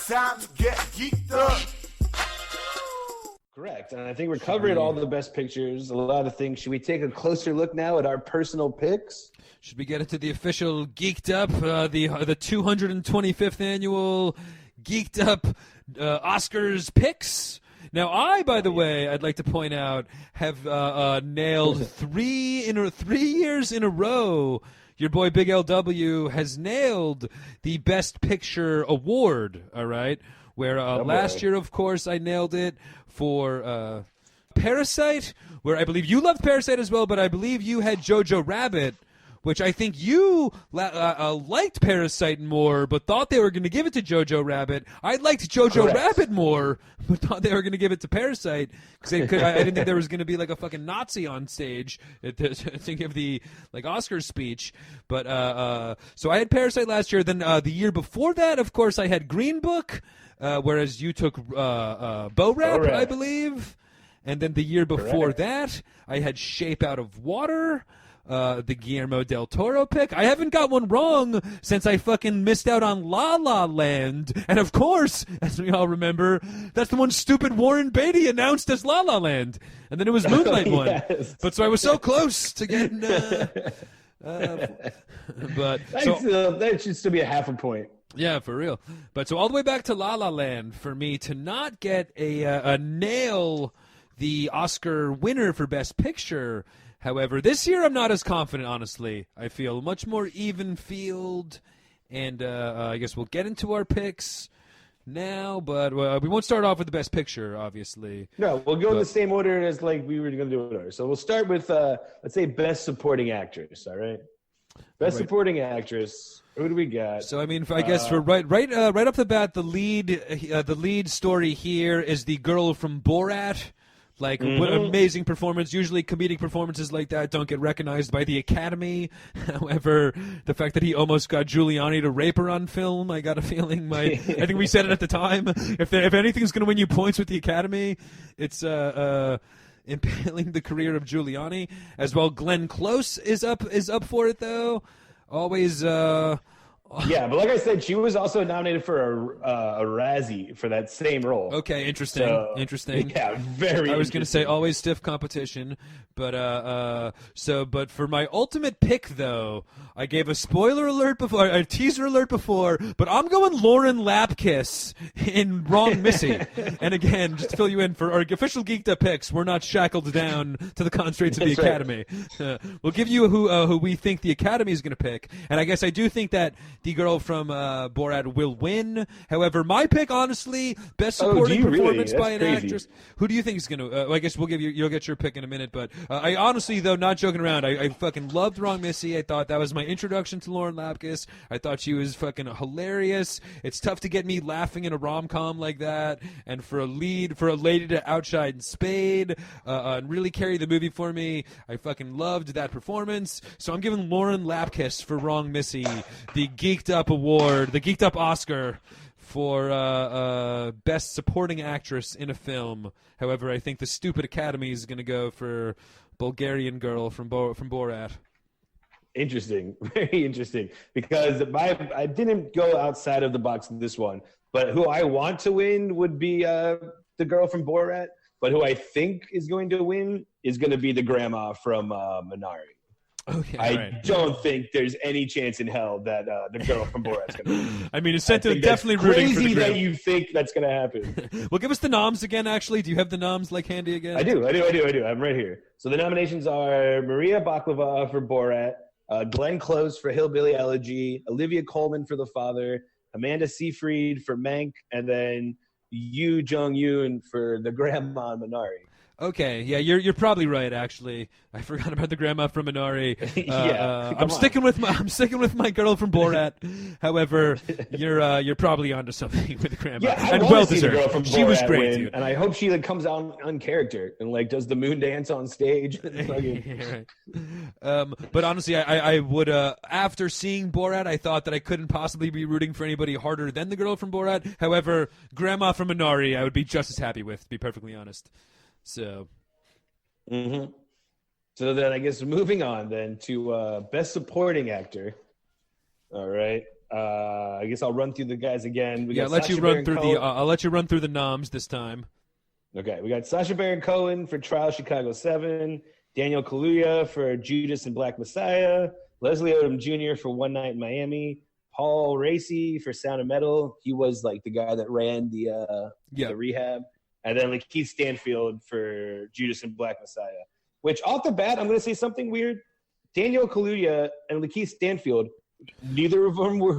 time to get geeked up. Correct. And I think we're covering all the best pictures, a lot of things. Should we take a closer look now at our personal picks? Should we get into the official Geeked Up, the 225th annual Geeked Up Oscars picks? Now, by the way, I'd like to point out, have nailed 3 years in a row. Your boy Big LW has nailed the Best Picture award, all right? Where last year, of course, I nailed it for Parasite, where I believe you loved Parasite as well, but I believe you had Jojo Rabbit, which I think you liked Parasite more, but thought they were going to give it to Jojo Rabbit. I liked Jojo Rabbit more, but thought they were going to give it to Parasite because I didn't think there was going to be like a fucking Nazi on stage to give the Oscar speech. But so I had Parasite last year. Then the year before that, of course, I had Green Book, whereas you took Bo Rap, I believe. And then the year before that, I had Shape Out of Water. The Guillermo del Toro pick. I haven't got one wrong since I fucking missed out on La La Land. And of course, as we all remember, that's the one stupid Warren Beatty announced as La La Land. And then it was Moonlight one. Yes. But so I was so close to getting... but that should still be a half a point. Yeah, for real. But so all the way back to La La Land, for me to not get a nail the Oscar winner for Best Picture... However, this year I'm not as confident, honestly. I feel much more even field, and I guess we'll get into our picks now, but we won't start off with the Best Picture, obviously. No, we'll go in the same order as we were going to do it. So we'll start with, let's say, Best Supporting Actress, all right? Best Supporting Actress, who do we got? So, I mean, I guess for right off the bat, the lead story here is the girl from Borat. What amazing performance. Usually comedic performances like that don't get recognized by the Academy. However, the fact that he almost got Giuliani to rape her on film, I got a feeling I think we said it at the time. If anything's going to win you points with the Academy, it's impaling the career of Giuliani. As well, Glenn Close is up for it, though. Always... Yeah, but like I said, she was also nominated for a Razzie for that same role. Okay, interesting. Yeah, very. I was going to say always stiff competition, but but for my ultimate pick though, I gave a spoiler alert before, a teaser alert before, but I'm going Lauren Lapkus in Wrong Missy. And again, just to fill you in, for our official Geeked Up picks, we're not shackled down to the constraints of the Academy. We'll give you who we think the Academy is going to pick, and I guess I do think that the girl from Borat will win. However, my pick, honestly, best supporting performance by an actress. Who do you think is going to? I guess you'll get your pick in a minute. But I honestly, though, not joking around, I fucking loved Wrong Missy. I thought that was my introduction to Lauren Lapkus. I thought she was fucking hilarious. It's tough to get me laughing in a rom-com like that, and for a lady to outshine Spade and really carry the movie for me. I fucking loved that performance. So I'm giving Lauren Lapkus for Wrong Missy the Geeked Up award, the Geeked Up Oscar for Best Supporting Actress in a Film. However, I think the stupid Academy is going to go for Bulgarian girl from Borat. Interesting, very interesting. Because I didn't go outside of the box in this one, but who I want to win would be the girl from Borat. But who I think is going to win is going to be the grandma from Minari. Okay, I don't think there's any chance in hell that the girl from Borat's going to win. I mean, it's definitely rooting for the crazy that you think that's going to happen. Well, give us the noms again, actually. Do you have the noms handy again? I do. I'm right here. So the nominations are Maria Baklava for Borat, Glenn Close for Hillbilly Elegy, Olivia Colman for The Father, Amanda Seyfried for Mank, and then Yoo Jong-yoon for the grandma in Minari. Okay, yeah, you're probably right. Actually, I forgot about the grandma from Minari. I'm sticking with my girl from Borat. However, you're probably onto something with the grandma. Yeah, and well deserved. She was great, dude. And I hope she comes out on character and does the moon dance on stage. Yeah, right. But honestly, I would after seeing Borat, I thought that I couldn't possibly be rooting for anybody harder than the girl from Borat. However, grandma from Minari, I would be just as happy with, to be perfectly honest. So, So then I guess moving on then to Best Supporting Actor. All right. I guess I'll run through the guys again. I'll let you run through the noms this time. Okay, we got Sacha Baron Cohen for Trial Chicago 7, Daniel Kaluuya for Judas and Black Messiah, Leslie Odom Jr. for One Night in Miami, Paul Raci for Sound of Metal. He was like the guy that ran the rehab. And then Lakeith Stanfield for Judas and Black Messiah. Which, off the bat, I'm going to say something weird. Daniel Kaluuya and Lakeith Stanfield, neither of them were.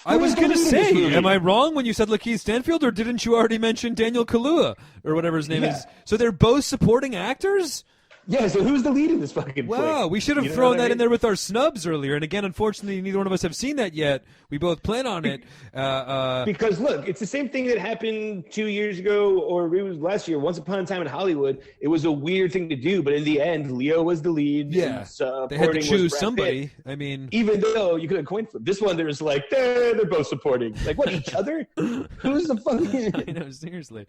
I was going to say, am I wrong when you said Lakeith Stanfield, or didn't you already mention Daniel Kaluuya or whatever his name is? So they're both supporting actors? Yeah, so who's the lead in this fucking Wow, flick? we should have thrown that in there with our snubs earlier. And again, unfortunately, neither one of us have seen that yet. We both plan on it. Because, look, it's the same thing that happened 2 years ago, or it was last year, Once Upon a Time in Hollywood. It was a weird thing to do, but in the end, Leo was the lead. Yeah, they had to choose somebody. Pitt. I mean, even though you could have coin flip. This one, there's like, they're both supporting. Like, what, each other? Who's the fucking... I know, seriously.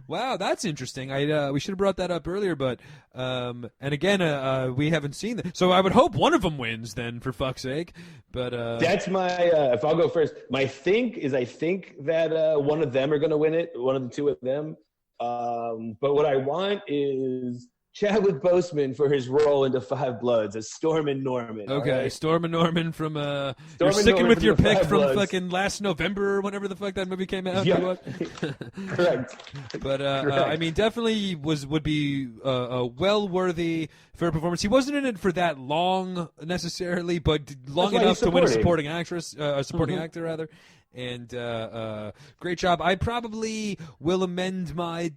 Wow, that's interesting. We should have brought that up earlier, but and again, we haven't seen that. So I would hope one of them wins, then, for fuck's sake. But that's my. If I'll go first, my think is I think that one of them are going to win it. One of the two of them. But what I want is Chadwick Boseman for his role into Five Bloods as Storm and Norman. Okay, right? Storm and Norman from you're sticking with your pick from fucking last November or whenever the fuck that movie came out. Yeah. Correct. But Correct. I mean, definitely would be well worthy for a performance. He wasn't in it for that long necessarily, but long enough to win a supporting actor rather. And great job. I probably will amend my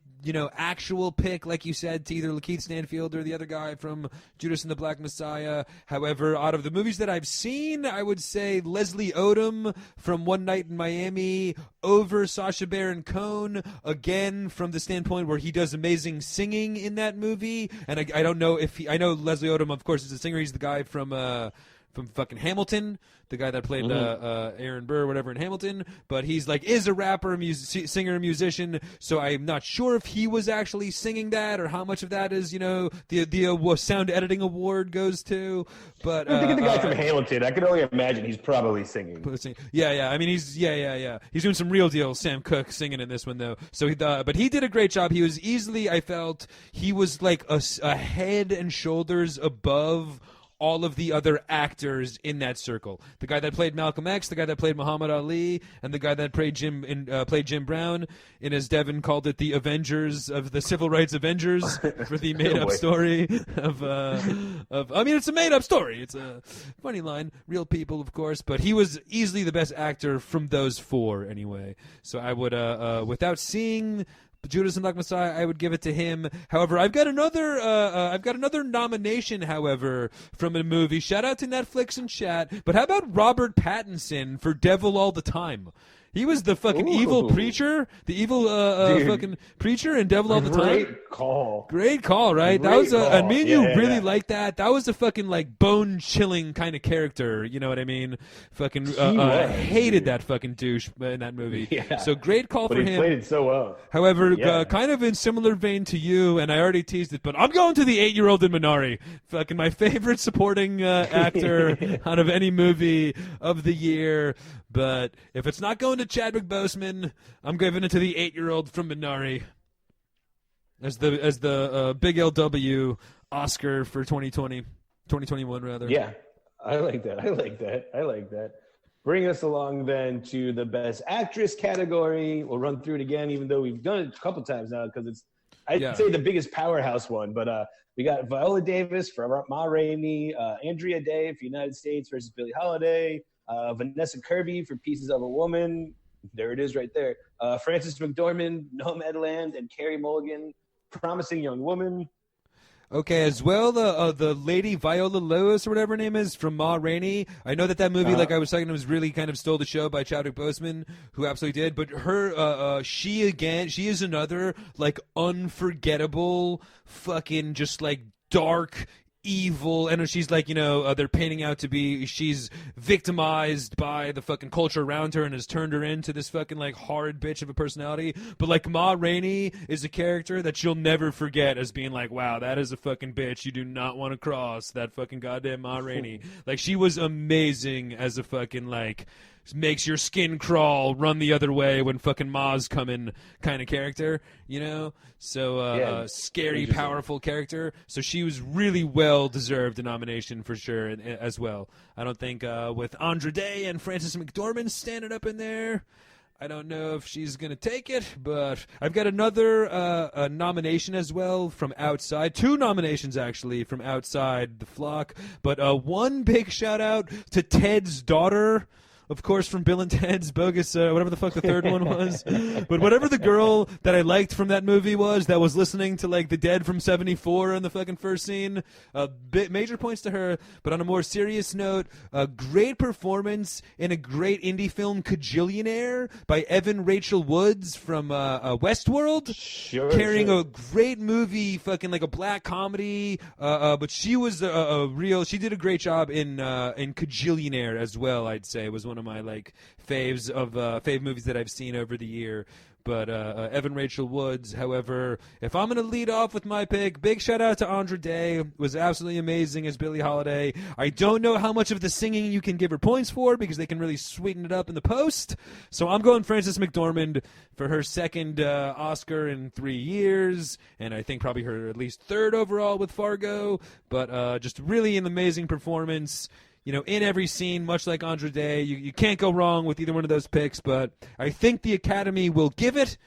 actual pick, like you said, to either Lakeith Stanfield or the other guy from Judas and the Black Messiah. However, out of the movies that I've seen, I would say Leslie Odom from One Night in Miami over Sacha Baron Cohen, again from the standpoint where he does amazing singing in that movie. And I don't know if I know Leslie Odom, of course, is a singer. He's the guy from fucking Hamilton, the guy that played Aaron Burr, whatever, in Hamilton. But he's is a rapper, singer, musician. So I'm not sure if he was actually singing that or how much of that is, the sound editing award goes to. But I think of the guy from Hamilton. I can only imagine he's probably singing. Yeah. I mean, he's doing some real deal Sam Cooke singing in this one though. So but he did a great job. He was easily, I felt, he was like a head and shoulders above all of the other actors in that circle. The guy that played Malcolm X, the guy that played Muhammad Ali, and the guy that played Jim Brown in, as Devin called it, the Avengers of the Civil Rights Avengers for the made-up story of. I mean, it's a made-up story. It's a funny line, real people, of course, but he was easily the best actor from those four, anyway. So I would, without seeing Judas and Black Messiah, I would give it to him. However, I've got another nomination, however, from a movie. Shout out to Netflix and chat. But how about Robert Pattinson for Devil All the Time? He was the fucking evil preacher, fucking preacher in Devil All the Time. Great call, right? That was and me and you really liked that. That was a fucking bone chilling kind of character. You know what I mean? Fucking hated that fucking douche in that movie. Yeah. So great call for him. He played it so well. However, kind of in similar vein to you, and I already teased it, but I'm going to the 8-year-old in Minari. Fucking my favorite supporting actor out of any movie of the year. But if it's not going to Chadwick Boseman, I'm giving it to the 8-year-old from Minari as the big LW Oscar for 2021 rather. Yeah, I like that. Bring us along then to the Best Actress category. We'll run through it again, even though we've done it a couple times now because it's, I'd say, the biggest powerhouse one. But we got Viola Davis for Ma Rainey, Andrea Day for United States versus Billie Holiday, Vanessa Kirby for Pieces of a Woman. There it is right there. Frances McDormand, Nomadland, and Carey Mulligan, Promising Young Woman. Okay, as well, the lady Viola Lewis or whatever her name is from Ma Rainey. I know that movie, like I was talking, was really kind of stole the show by Chadwick Boseman, who absolutely did. But her, she is another unforgettable, fucking just dark, evil, and she's they're painting out to be, she's victimized by the fucking culture around her and has turned her into this fucking hard bitch of a personality. But Ma Rainey is a character that you'll never forget as being wow, that is a fucking bitch you do not want to cross, that fucking goddamn Ma Rainey. She was amazing as a fucking makes your skin crawl, run the other way when fucking Maz come in kind of character, you know? So scary, powerful character. So she was really well deserved a nomination for sure as well. I don't think with Andra Day and Frances McDormand standing up in there, I don't know if she's going to take it, but I've got another nomination as well from outside. 2 nominations, actually, from outside the flock. But one big shout-out to Ted's daughter, of course, from Bill and Ted's Bogus, whatever the fuck the third one was. But whatever the girl that I liked from that movie was that was listening to, like, The Dead from 74 in the fucking first scene, major points to her. But on a more serious note, a great performance in a great indie film, Kajillionaire, by Evan Rachel Woods from Westworld. Carrying a great movie, fucking like a black comedy. But she was she did a great job in Kajillionaire as well, I'd say. It was one of my like faves of fave movies that I've seen over the year. But Evan Rachel Woods, however, if I'm going to lead off with my pick, big shout out to Andra Day. Was absolutely amazing as Billie Holiday. I don't know how much of the singing you can give her points for because they can really sweeten it up in the post. So I'm going Frances McDormand for her second Oscar in 3 years, and I think probably her at least third overall with Fargo. But just really an amazing performance. You know, in every scene, much like Andra Day, you can't go wrong with either one of those picks, but I think the Academy will give it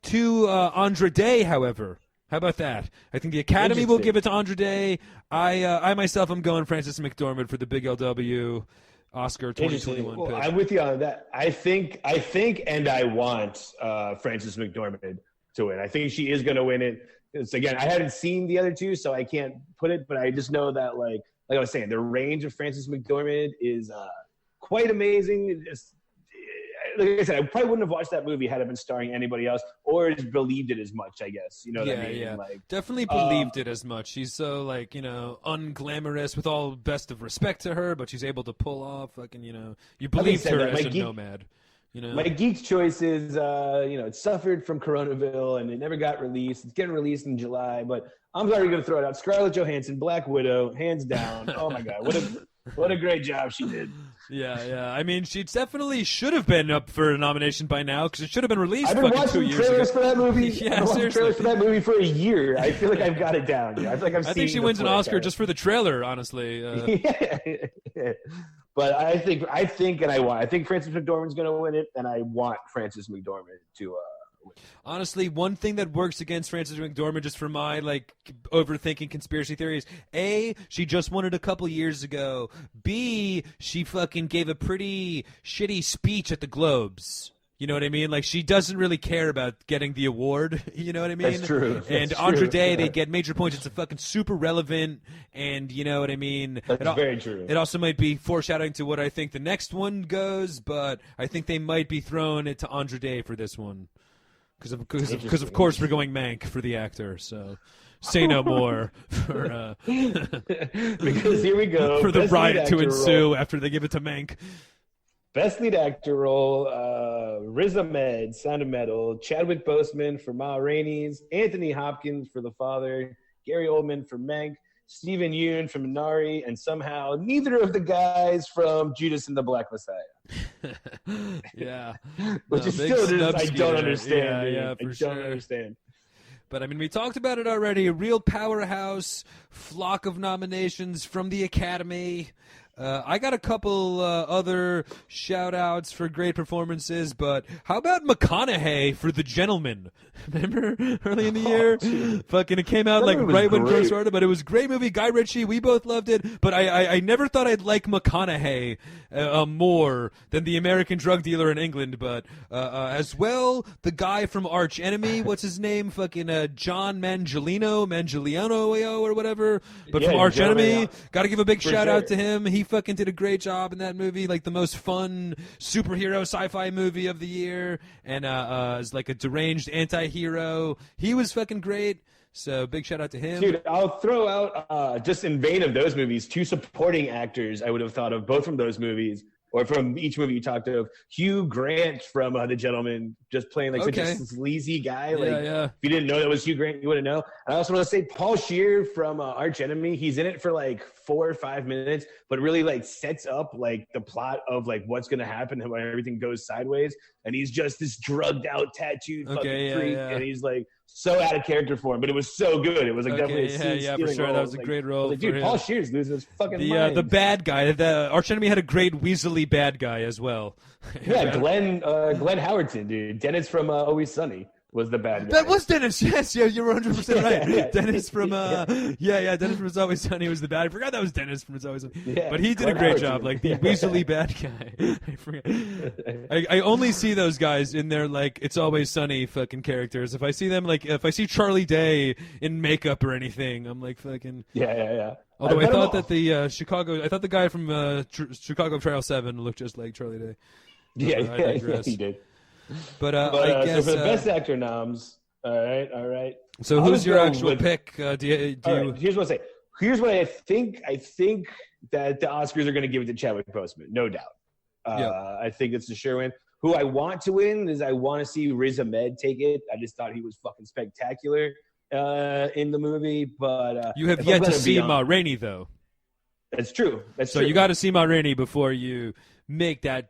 to Andra Day, however. How about that? I think the Academy will give it to Andra Day. I myself am going Frances McDormand for the Big LW Oscar 2021 well, pick. I'm with you on that. I think and I want Frances McDormand to win. I think she is going to win it. Again, I haven't seen the other two, so I can't put it, but I just know that, like I was saying, the range of Frances McDormand is quite amazing. Like I said, I probably wouldn't have watched that movie had it been starring anybody else or believed it as much, I guess. You know what I mean? Yeah. Like, definitely believed it as much. She's so, like, you know, unglamorous with all best of respect to her, but she's able to pull off, fucking, you know, you believed her as a nomad. You know? My Geek's choice is, it suffered from Coronaville and it never got released. It's getting released in July, but I'm already going to throw it out. Scarlett Johansson, Black Widow, hands down. Oh my God, what a great job she did. Yeah. I mean, she definitely should have been up for a nomination by now because it should have been released. I've been fucking watching 2 years trailers ago. for that movie. Yeah, I've seriously. trailers for that movie for a year. I feel like I've got it down. I feel like I've seen. I think she wins an Oscar just for the trailer, honestly. Yeah. But I think and I want. I think Frances McDormand's going to win it, and I want Frances McDormand to win. Honestly, one thing that works against Frances McDormand, just for my like overthinking conspiracy theories: A, she just won it a couple years ago. B, she fucking gave a pretty shitty speech at the Globes. You know what I mean? Like, she doesn't really care about getting the award. You know what I mean? That's true. And Andra Day, they get major points. It's a fucking super relevant, and you know what I mean? That's very true. It also might be foreshadowing to what I think the next one goes, but I think they might be throwing it to Andra Day for this one. Because of course we're going Mank for the actor, so say no more for because here we go for the riot to ensue after they give it to Mank. Best lead actor role: Riz Ahmed, Sound of Metal; Chadwick Boseman for Ma Rainey's; Anthony Hopkins for The Father; Gary Oldman for Mank; Stephen Yeun from Minari; and somehow neither of the guys from Judas and the Black Messiah. Yeah. Which is still just, I don't understand. Yeah, for sure. I don't understand. But, I mean, we talked about it already. A real powerhouse flock of nominations from the Academy. I got a couple other shout-outs for great performances, but how about McConaughey for The Gentleman? Remember early in the year? Fucking it came out like right when Gross started, but it was a great movie. Guy Ritchie, we both loved it, but I never thought I'd like McConaughey more than the American drug dealer in England, but as well, the guy from Arch Enemy, what's his name? Fucking John Manganiello or whatever, but from Arch Enemy. Got to give a big shout-out to him. He fucking did a great job in that movie, like the most fun superhero sci-fi movie of the year, and as like a deranged anti-hero. He was fucking great, so big shout out to him. Dude, I'll throw out just in vain of those movies, 2 supporting actors I would have thought of both from those movies. or from each movie you talked of. Hugh Grant from The Gentleman, just playing like such a sleazy guy. Like if you didn't know that was Hugh Grant, you wouldn't know. And I also want to say Paul Scheer from Arch Enemy. He's in it for like 4 or 5 minutes, but really like sets up like the plot of like what's gonna happen and when everything goes sideways. And he's just this drugged out, tattooed fucking freak, and he's like so out of character for him. But it was so good. It was like definitely a for sure. role. That was a great role. Like, dude, Paul Scheer's losing his fucking mind. The bad guy. The Arch Enemy had a great Weasley bad guy as well. Yeah, Glenn Howerton, dude. Dennis from Always Sunny was the bad guy. That was Dennis. Yes, yeah, you're 100% right. Dennis from Dennis from It's Always Sunny was the bad. I forgot that was Dennis from It's Always Sunny. Yeah, but he did a great job, like the Weasley bad guy. I forget. I only see those guys in their like It's Always Sunny fucking characters. If I see them, like if I see Charlie Day in makeup or anything, I'm like fucking yeah. Although I thought that the the guy from Chicago Trial 7 looked just like Charlie Day. Yeah, he did. But I guess so for the best actor noms, all right. So who's your actual pick? Right, here's what I say. Here's what I think. I think that the Oscars are going to give it to Chadwick Boseman, no doubt. I think it's a sure win. Who I want to win is I want to see Riz Ahmed take it. I just thought he was fucking spectacular in the movie. But you have yet to see Ma Rainey, though. That's true. So you got to see Ma Rainey before you make that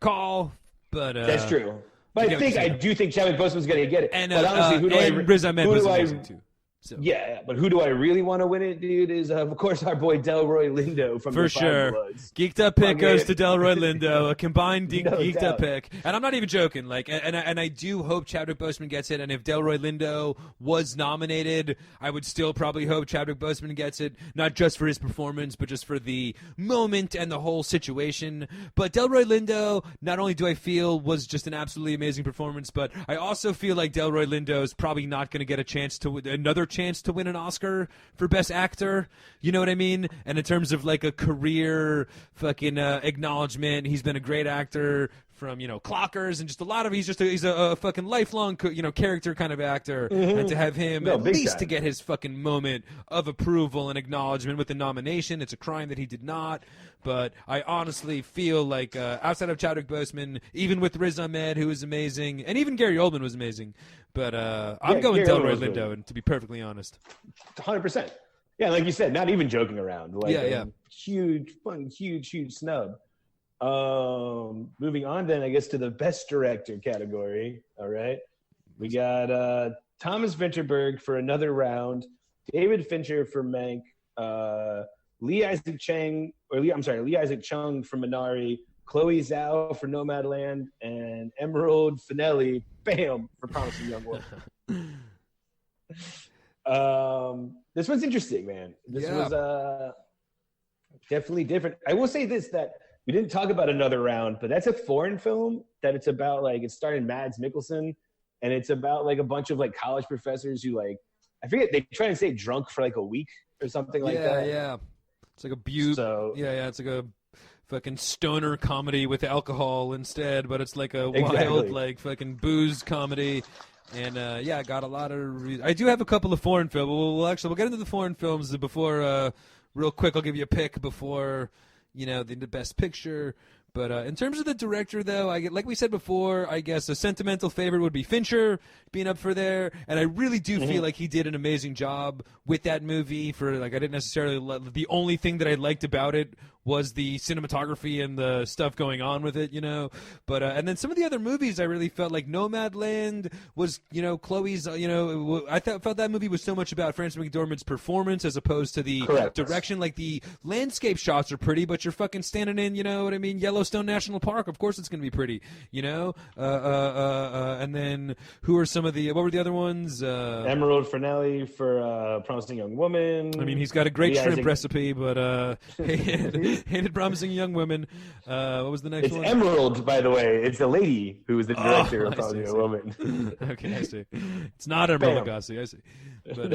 call. But that's true. But I do think Chadwick Boseman's going to get it. And, but honestly, Riz Ahmed was amazing too. So. Yeah, but who do I really want to win it, dude, is, of course, our boy Delroy Lindo from The Five Bloods. Geeked Up pick goes to Delroy Lindo, a combined Geeked Up pick. And I'm not even joking. Like, and I do hope Chadwick Boseman gets it. And if Delroy Lindo was nominated, I would still probably hope Chadwick Boseman gets it, not just for his performance, but just for the moment and the whole situation. But Delroy Lindo, not only do I feel was just an absolutely amazing performance, but I also feel like Delroy Lindo is probably not going to get another chance to win an Oscar for Best Actor. You know what I mean? And in terms of like a career fucking acknowledgement, he's been a great actor from, Clockers and just a lot of, he's a fucking lifelong, character kind of actor. Mm-hmm. And to have him at least to get his fucking moment of approval and acknowledgement with the nomination, it's a crime that he did not. But I honestly feel like outside of Chadwick Boseman, even with Riz Ahmed, who was amazing, and even Gary Oldman was amazing, but I'm going Delroy Lindo, and to be perfectly honest. 100%. Yeah, like you said, not even joking around. Like, yeah. Huge snub. Moving on then, I guess, to the Best Director category. All right. We got Thomas Vinterberg for Another Round, David Fincher for Mank, Lee Isaac Chung for Minari, Chloe Zhao for Nomadland, and Emerald Fennelly, bam, for Promising Young Woman. This one's interesting, man. This was definitely different. I will say this, that we didn't talk about Another Round, but that's a foreign film that it's about, like, it's starring Mads Mikkelsen, and it's about, like, a bunch of, like, college professors who, like, I forget, they try and stay drunk for, like, a week or something like that. Yeah. It's like a it's like a fucking stoner comedy with alcohol instead, but it's like a wild, like, fucking booze comedy. And, got a lot of I do have a couple of foreign films. We'll get into the foreign films before, real quick, I'll give you a pick before, the Best Picture. But in terms of the director, though, like we said before, I guess a sentimental favorite would be Fincher being up for there. And I really do feel like he did an amazing job with that movie. I didn't necessarily the only thing that I liked about it was the cinematography and the stuff going on with it, But and then some of the other movies, I really felt like Nomadland was, Chloe's, I felt that movie was so much about Frances McDormand's performance as opposed to the direction. Like the landscape shots are pretty, but you're fucking standing in, Yellowstone National Park. Of course, it's going to be pretty, And then what were the other ones? Emerald Fennelly for Promising Young Woman. I mean, he's got a great shrimp recipe, but hated Promising Young Women. What was the next one? It's Emerald, by the way. It's a lady who is the director of Promising Young Woman. Okay, I see. It's not Emerald Lagasse, I see. But,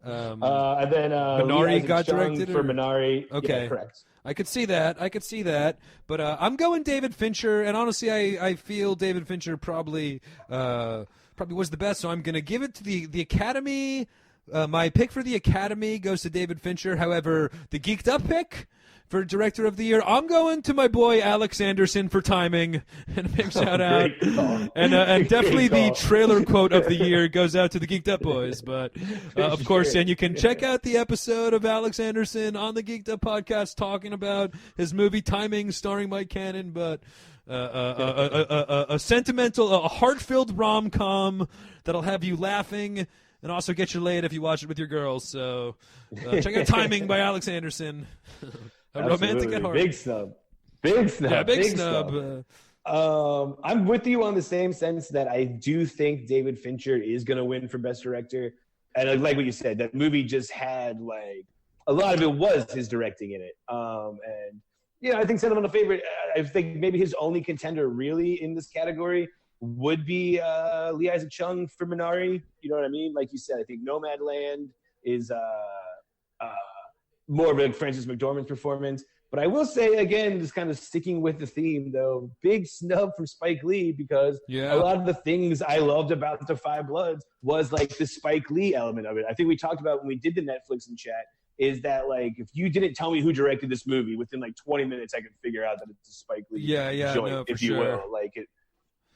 and then Minari got directed for Minari. Okay, yeah, correct. I could see that. But I'm going David Fincher, and honestly, I feel David Fincher probably was the best. So I'm going to give it to the Academy. My pick for the Academy goes to David Fincher. However, the Geeked Up pick for Director of the Year, I'm going to my boy Alex Anderson for timing. And a big shout out. And definitely the trailer quote of the year goes out to the Geeked Up boys. But of course, and you can check out the episode of Alex Anderson on the Geeked Up podcast talking about his movie Timing, starring Mike Cannon. But a sentimental, a heart-filled rom-com that'll have you laughing and also get you laid if you watch it with your girls. So check out Timing by Alex Anderson. Romantic at heart. Big snub. Yeah, big snub. I'm with you on the same sense that I do think David Fincher is going to win for Best Director. And like what you said, that movie just had like a lot of it was his directing in it. And yeah, I think sentimental favorite. I think maybe his only contender really in this category would be Lee Isaac Chung for Minari. You know what I mean? Like you said, I think Nomadland is more of a Frances McDormand's performance. But I will say, again, just kind of sticking with the theme, though, big snub from Spike Lee because a lot of the things I loved about The Five Bloods was like the Spike Lee element of it. I think we talked about when we did the Netflix and chat is that, like, if you didn't tell me who directed this movie, within like 20 minutes I could figure out that it's a Spike Lee joint, if you will. Like it.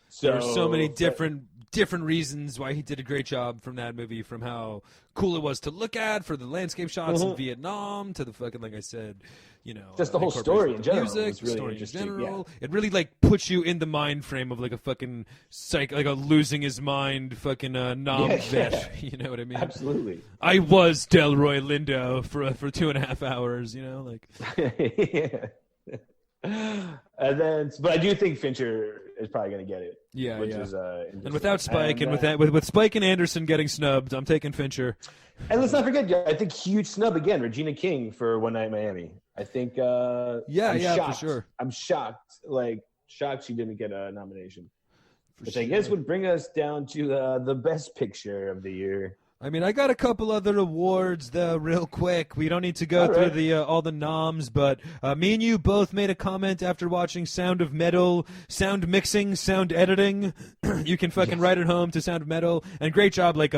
So, there are so many different reasons why he did a great job from that movie, from how cool it was to look at, for the landscape shots in Vietnam, to the fucking, like I said, you know, just the whole story in general. Music, really story in general. Yeah. It really like puts you in the mind frame of like a fucking like a losing his mind fucking nom vet. You know what I mean? Absolutely. I was Delroy Lindo for 2.5 hours. You know, like. Yeah. And then, but I do think Fincher is probably going to get it. Yeah, which is and without Spike, and with Spike and Anderson getting snubbed, I'm taking Fincher. And let's not forget, I think huge snub again, Regina King for One Night in Miami. I think, I'm shocked. For sure. I'm shocked she didn't get a nomination, which I guess would bring us down to the best picture of the year. I mean, I got a couple other awards, though, real quick. We don't need to go through all the noms, but me and you both made a comment after watching Sound of Metal, sound mixing, sound editing. You can fucking write it home to Sound of Metal. And great job, like,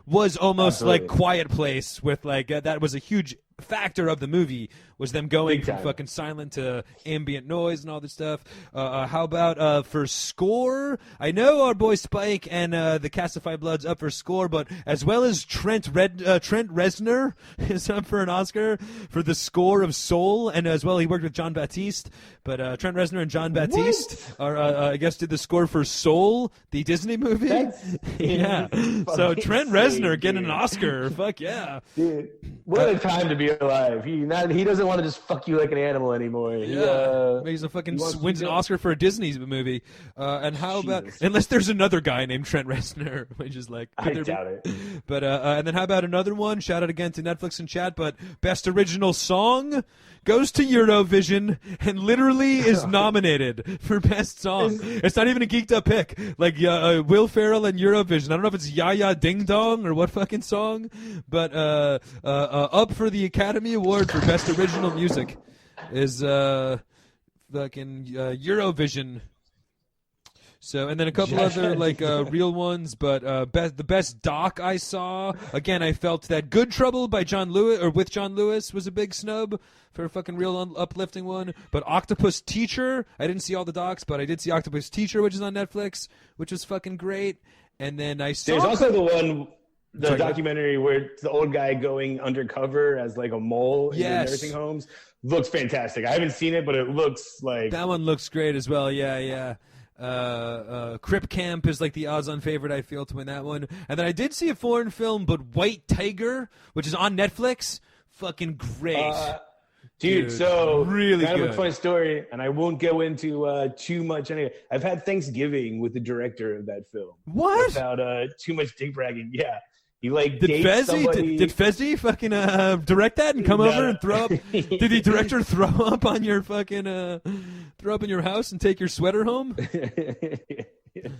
was almost like Quiet Place with, like, that was a huge factor of the movie, was them going from fucking silent to ambient noise and all this stuff. How about for score? I know our boy Spike and the Cast of Five Bloods up for score, but as well as Trent Reznor is up for an Oscar for the score of Soul, and as well he worked with John Batiste. But Trent Reznor and John Batiste I guess did the score for Soul, the Disney movie. Yeah. So Trent Reznor getting an Oscar. Fuck yeah. Dude, what a time to be alive. He doesn't want to just fuck you like an animal anymore. He's a fucking wins an Oscar for a Disney movie. And how about, unless there's another guy named Trent Reznor, which is like, I doubt it. But and then how about another one? Shout out again to Netflix and chat. But best original song goes to Eurovision and literally is nominated for best song. It's not even a Geeked Up pick. Like Will Ferrell and Eurovision. I don't know if it's Ya Ya Ding Dong or what fucking song, but up for the Academy Award for best original music is fucking Eurovision. So, and then a couple other like real ones, but the best doc I saw, again, I felt that Good Trouble by John Lewis, or with John Lewis, was a big snub for a fucking real uplifting one. But Octopus Teacher, I didn't see all the docs, but I did see Octopus Teacher, which is on Netflix, which was fucking great. And then I saw... There's also the one... The documentary where it's the old guy going undercover as like a mole in the nursing homes looks fantastic. I haven't seen it, but it looks like... That one looks great as well, yeah. Crip Camp is like the odds-on favorite, I feel, to win that one. And then I did see a foreign film, but White Tiger, which is on Netflix, fucking great. Dude, so really kind good. of a funny story, and I won't go into too much anyway. I've had Thanksgiving with the director of that film. What? Without too much dick bragging. Yeah. He like did Fezzi fucking direct that and come over and throw up? Did the director throw up on your fucking throw up in your house and take your sweater home?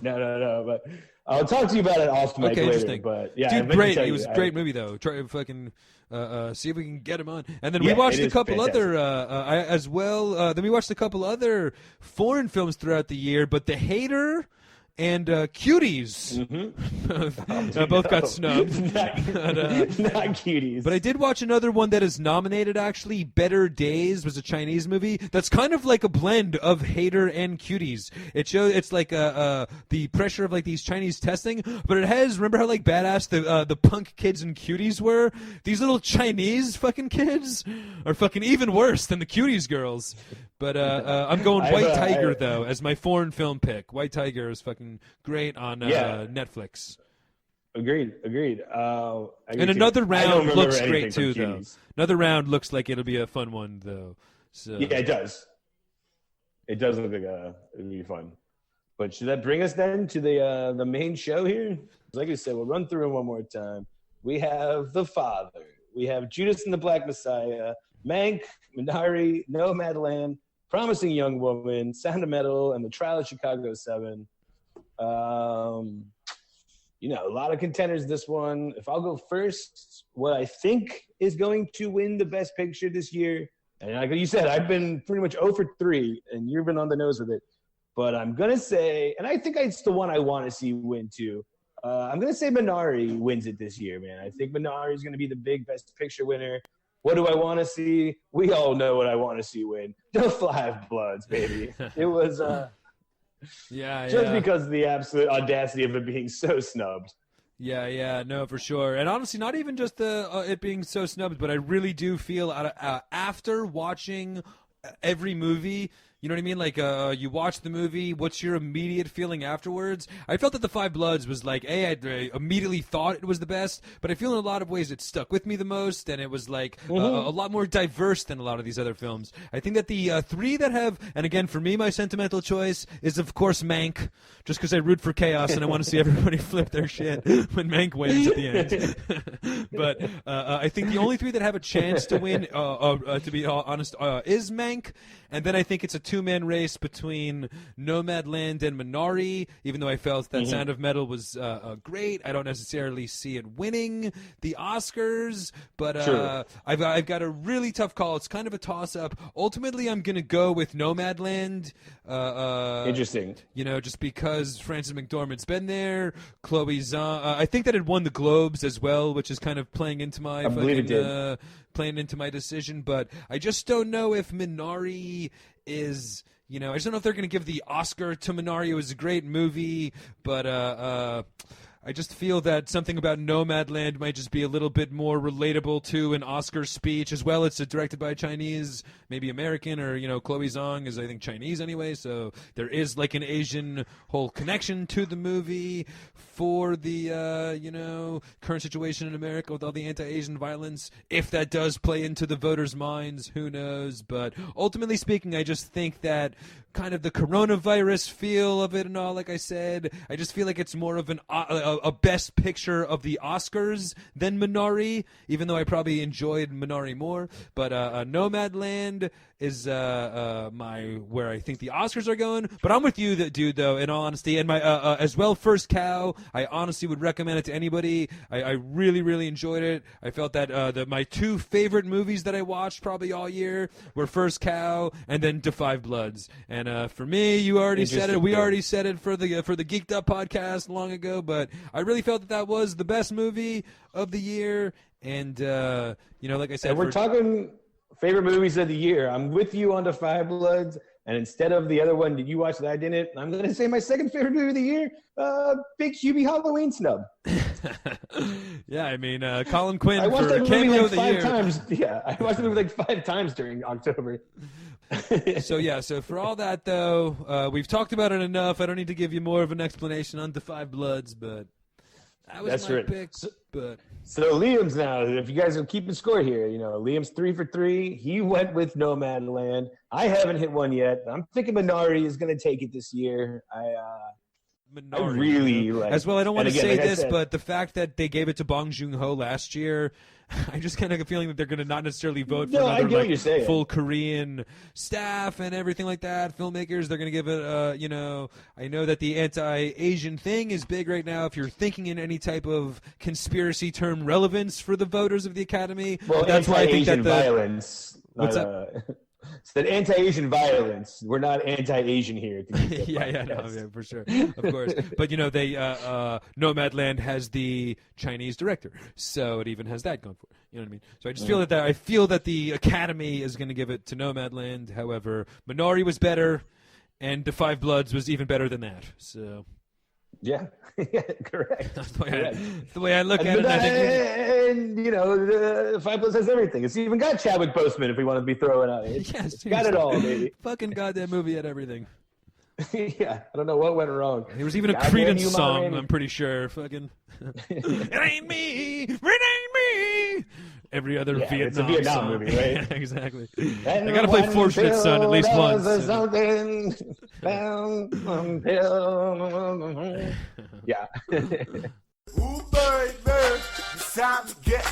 No. But I'll talk to you about it off mic later. Interesting. But yeah, dude, great. It was a great movie though. Try fucking see if we can get him on. And then we watched a couple other as well. Then we watched a couple other foreign films throughout the year. But The Hater and Cuties. Both got snubbed. not Cuties. But I did watch another one that is nominated, actually. Better Days was a Chinese movie that's kind of like a blend of Hater and Cuties. It's like the pressure of like these Chinese testing, but it has, remember how like badass the punk kids and Cuties were? These little Chinese fucking kids are fucking even worse than the Cuties girls. But I'm going White Tiger, though, as my foreign film pick. White Tiger is fucking great on Netflix. Agreed. And another round looks great, too, though. Another round looks like it'll be a fun one, though. So. Yeah, it does. It does look like it'll be fun. But should that bring us then to the main show here? Like I said, we'll run through it one more time. We have The Father. We have Judas and the Black Messiah, Mank, Minari, Nomadland, Promising Young Woman, Sound of Metal, and The Trial of Chicago 7. A lot of contenders this one. If I'll go first, what I think is going to win the Best Picture this year, and like you said, I've been pretty much 0 for 3, and you've been on the nose with it. But I'm going to say, and I think it's the one I want to see win too, I'm going to say Minari wins it this year, man. I think Minari is going to be the big Best Picture winner. What do I want to see? We all know what I want to see win. The Five Bloods, baby. It was just because of the absolute audacity of it being so snubbed. Yeah, no, for sure. And honestly, not even just it being so snubbed, but I really do feel after watching every movie, you know what I mean? Like, you watch the movie, what's your immediate feeling afterwards? I felt that The Five Bloods was like, I immediately thought it was the best, but I feel in a lot of ways it stuck with me the most, and it was like a lot more diverse than a lot of these other films. I think that the three that have, and again, for me, my sentimental choice is, of course, Mank, just because I root for chaos and I want to see everybody flip their shit when Mank wins at the end. But I think the only three that have a chance to win, to be honest, is Mank, and then I think it's a two-man race between Nomadland and Minari, even though I felt that Sound of Metal was great. I don't necessarily see it winning the Oscars, but sure. I've got a really tough call. It's kind of a toss-up. Ultimately, I'm going to go with Nomadland. Interesting. Just because Frances McDormand's been there. Chloe Zhang. I think that it won the Globes as well, which is kind of playing into my decision, but I just don't know if Minari is, I just don't know if they're going to give the Oscar to Minari. It was a great movie, but I just feel that something about Nomadland might just be a little bit more relatable to an Oscar speech as well. It's directed by a Chinese, maybe American, or, Chloe Zhang is, I think, Chinese anyway, so there is like an Asian whole connection to the movie for the, current situation in America with all the anti-Asian violence. If that does play into the voters' minds, who knows? But ultimately speaking, I just think that kind of the coronavirus feel of it and all, like I said, I just feel like it's more of a best picture of the Oscars than Minari, even though I probably enjoyed Minari more. But Nomadland is where I think the Oscars are going. But I'm with you, dude, though, in all honesty. And my as well, First Cow, I honestly would recommend it to anybody. I really, really enjoyed it. I felt that my two favorite movies that I watched probably all year were First Cow and then To Five Bloods. And for me, you already said it. We already said it for the Geeked Up podcast long ago. But I really felt that was the best movie of the year. And like I said, and we're talking favorite movies of the year. I'm with you on The Five Bloods, and instead of the other one, did you watch that I didn't? I'm going to say my second favorite movie of the year, Big Hubie Halloween snub. Yeah, I mean, Colin Quinn for cameo of the year. I watched the movie like 5 times during October. So for all that, though, we've talked about it enough. I don't need to give you more of an explanation on The Five Bloods, but that was my pick. So Liam's now, if you guys are keeping score here, Liam's 3 for 3. He went with Nomadland. I haven't hit one yet. I'm thinking Minari is going to take it this year. I really like. As well, I don't want to say this, but the fact that they gave it to Bong Joon-ho last year, I just kind of have a feeling that they're going to not necessarily vote for another full Korean staff and everything like that. Filmmakers, they're going to give it, I know that the anti-Asian thing is big right now. If you're thinking in any type of conspiracy term relevance for the voters of the Academy, well, that's why I think that violence. What's that? Said anti-Asian violence. We're not anti-Asian here. Yeah, for sure, of course. But they Nomadland has the Chinese director, so it even has that going for it. You know what I mean? So I just feel that the Academy is going to give it to Nomadland. However, Minari was better, and The Five Bloods was even better than that. So. Yeah, correct. That's the way I look at it. And the Five Bloods has everything. It's even got Chadwick Boseman if we want to be throwing out. It's got it all, baby. Fucking goddamn movie had everything. Yeah, I don't know what went wrong. There was even a Creedence song, I'm pretty sure. Fucking, it ain't me, it ain't me. Every other Vietnam it's a Vietnam song. movie, right? Yeah, exactly. I gotta play Fortunate Son at least once. Yeah. Ooh, baby, it's time to get